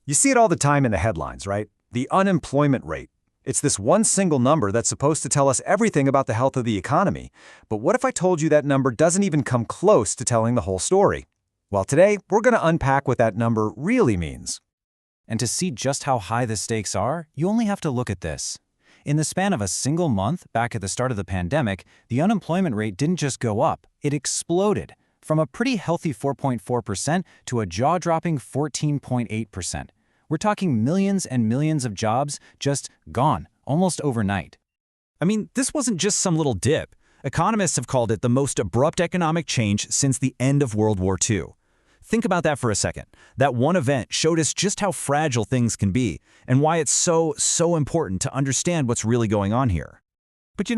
You see it all the time in the headlines, right? The unemployment rate. It's this one single number that's supposed to tell us everything about the health of the economy. But what if I told you that number doesn't even come close to telling the whole story? Well, today, we're going to unpack what that number really means. And to see just how high the stakes are, you only have to look at this. In the span of a single month, back at the start of the pandemic, the unemployment rate didn't just go up, it exploded, from a pretty healthy 4.4% to a jaw-dropping 14.8%. We're talking millions and millions of jobs just gone, almost overnight. I mean, this wasn't just some little dip. Economists have called it the most abrupt economic change since the end of World War II. Think about that for a second. That one event showed us just how fragile things can be and why it's so important to understand what's really going on here. But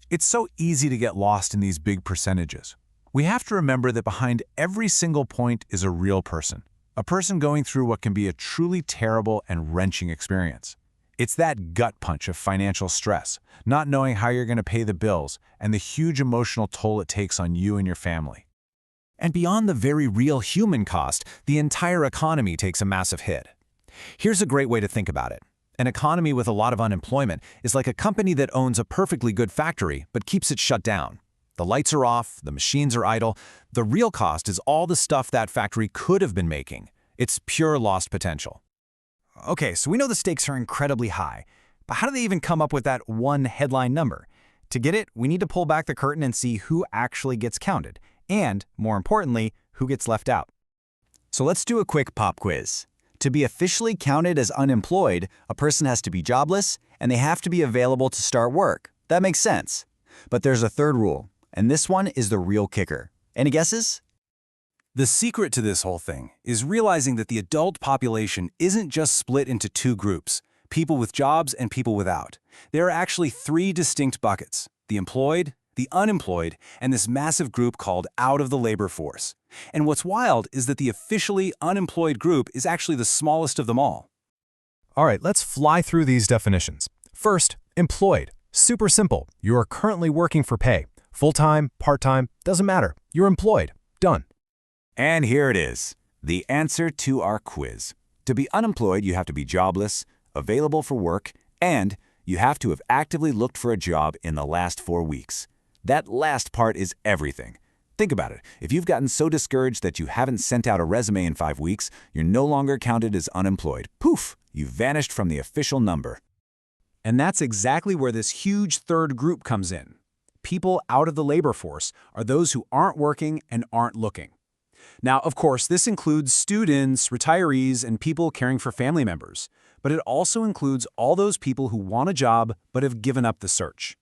it's so easy to get lost in these big percentages. We have to remember that behind every single point is a real person. A person going through what can be a truly terrible and wrenching experience. It's that gut punch of financial stress, not knowing how you're going to pay the bills, and the huge emotional toll it takes on you and your family. And beyond the very real human cost, the entire economy takes a massive hit. Here's a great way to think about it. An economy with a lot of unemployment is like a company that owns a perfectly good factory but keeps it shut down. The lights are off, the machines are idle. The real cost is all the stuff that factory could have been making. It's pure lost potential. Okay, so we know the stakes are incredibly high, but how do they even come up with that one headline number? To get it, we need to pull back the curtain and see who actually gets counted, and, more importantly, who gets left out. So let's do a quick pop quiz. To be officially counted as unemployed, a person has to be jobless, and they have to be available to start work. That makes sense. But there's a third rule, and this one is the real kicker. Any guesses? The secret to this whole thing is realizing that the adult population isn't just split into two groups, people with jobs and people without. There are actually three distinct buckets: the employed, the unemployed, and this massive group called out of the labor force. And what's wild is that the officially unemployed group is actually the smallest of them all. All right, let's fly through these definitions. First, employed. Super simple. You are currently working for pay. Full-time, part-time, doesn't matter. You're employed. Done. And here it is, the answer to our quiz. To be unemployed, you have to be jobless, available for work, and you have to have actively looked for a job in the last 4 weeks. That last part is everything. Think about it. If you've gotten so discouraged that you haven't sent out a resume in 5 weeks, you're no longer counted as unemployed. Poof! You've vanished from the official number. And that's exactly where this huge third group comes in. People out of the labor force are those who aren't working and aren't looking. Now, of course, this includes students, retirees, and people caring for family members, but it also includes all those people who want a job but have given up the search.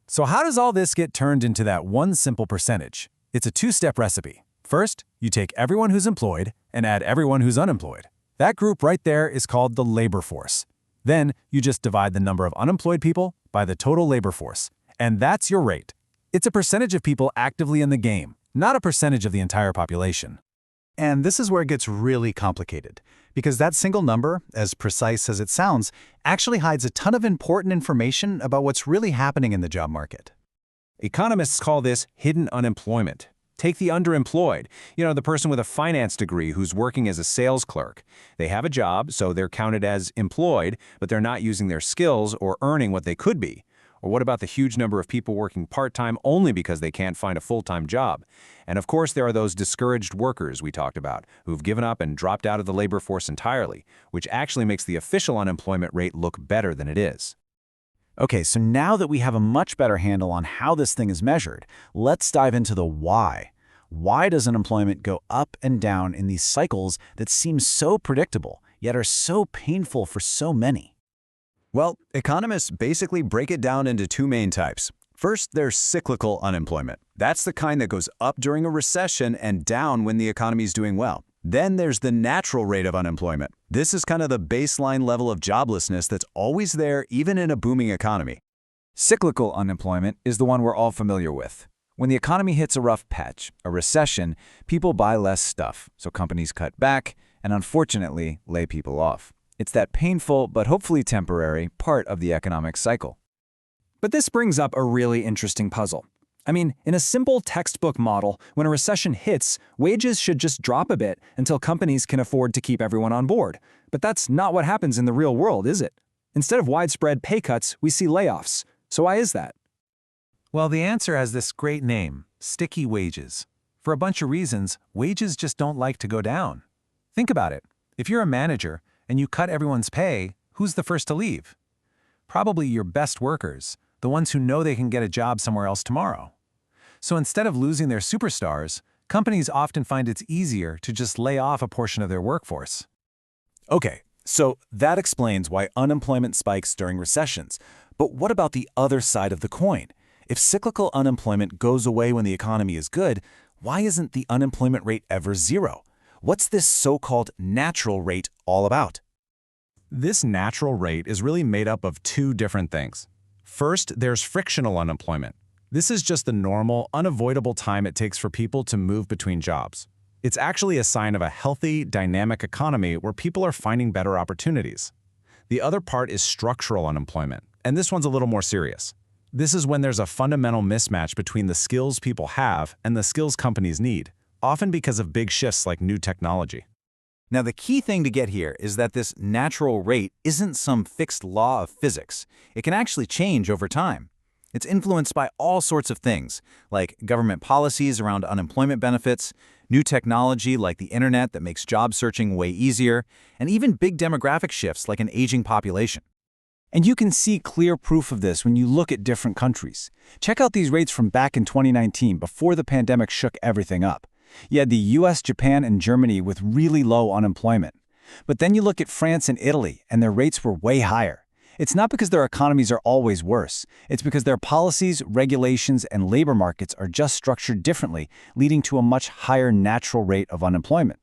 So how does all this get turned into that one simple percentage? It's a two-step recipe. First, you take everyone who's employed and add everyone who's unemployed. That group right there is called the labor force. Then you just divide the number of unemployed people by the total labor force, and that's your rate. It's a percentage of people actively in the game, not a percentage of the entire population. And this is where it gets really complicated, because that single number, as precise as it sounds, actually hides a ton of important information about what's really happening in the job market. Economists call this hidden unemployment. Take the underemployed, the person with a finance degree who's working as a sales clerk. They have a job, so they're counted as employed, but they're not using their skills or earning what they could be. Or what about the huge number of people working part-time only because they can't find a full-time job? And of course, there are those discouraged workers we talked about who've given up and dropped out of the labor force entirely, which actually makes the official unemployment rate look better than it is. Okay, so now that we have a much better handle on how this thing is measured, let's dive into the why. Why does unemployment go up and down in these cycles that seem so predictable, yet are so painful for so many? Well, economists basically break it down into two main types. First, there's cyclical unemployment. That's the kind that goes up during a recession and down when the economy's doing well. Then there's the natural rate of unemployment. This is kind of the baseline level of joblessness that's always there even in a booming economy. Cyclical unemployment is the one we're all familiar with. When the economy hits a rough patch, a recession, people buy less stuff, so companies cut back and unfortunately lay people off. It's that painful but hopefully temporary part of the economic cycle. But this brings up a really interesting puzzle. I mean, in a simple textbook model, when a recession hits, wages should just drop a bit until companies can afford to keep everyone on board. But that's not what happens in the real world, is it? Instead of widespread pay cuts, we see layoffs. So why is that? Well, the answer has this great name, sticky wages. For a bunch of reasons, wages just don't like to go down. Think about it. If you're a manager and you cut everyone's pay, who's the first to leave? Probably your best workers, the ones who know they can get a job somewhere else tomorrow. So instead of losing their superstars, companies often find it's easier to just lay off a portion of their workforce. Okay, so that explains why unemployment spikes during recessions. But what about the other side of the coin? If cyclical unemployment goes away when the economy is good, why isn't the unemployment rate ever zero? What's this so-called natural rate all about? This natural rate is really made up of two different things. First, there's frictional unemployment. This is just the normal, unavoidable time it takes for people to move between jobs. It's actually a sign of a healthy, dynamic economy where people are finding better opportunities. The other part is structural unemployment, and this one's a little more serious. This is when there's a fundamental mismatch between the skills people have and the skills companies need, often because of big shifts like new technology. Now, the key thing to get here is that this natural rate isn't some fixed law of physics. It can actually change over time. It's influenced by all sorts of things, like government policies around unemployment benefits, new technology like the internet that makes job searching way easier, and even big demographic shifts like an aging population. And you can see clear proof of this when you look at different countries. Check out these rates from back in 2019, before the pandemic shook everything up. You had the US, Japan, and Germany with really low unemployment. But then you look at France and Italy, and their rates were way higher. It's not because their economies are always worse. It's because their policies, regulations, and labor markets are just structured differently, leading to a much higher natural rate of unemployment.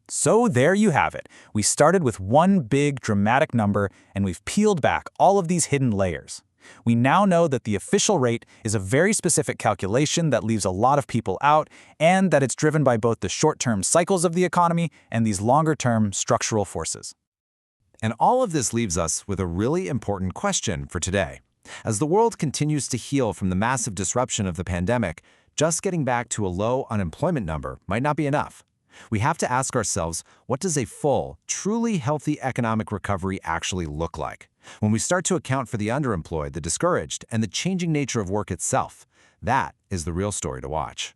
So there you have it. We started with one big, dramatic number, and we've peeled back all of these hidden layers. We now know that the official rate is a very specific calculation that leaves a lot of people out, and that it's driven by both the short-term cycles of the economy and these longer-term structural forces. And all of this leaves us with a really important question for today. As the world continues to heal from the massive disruption of the pandemic, just getting back to a low unemployment number might not be enough. We have to ask ourselves, what does a full, truly healthy economic recovery actually look like? When we start to account for the underemployed, the discouraged, and the changing nature of work itself, that is the real story to watch.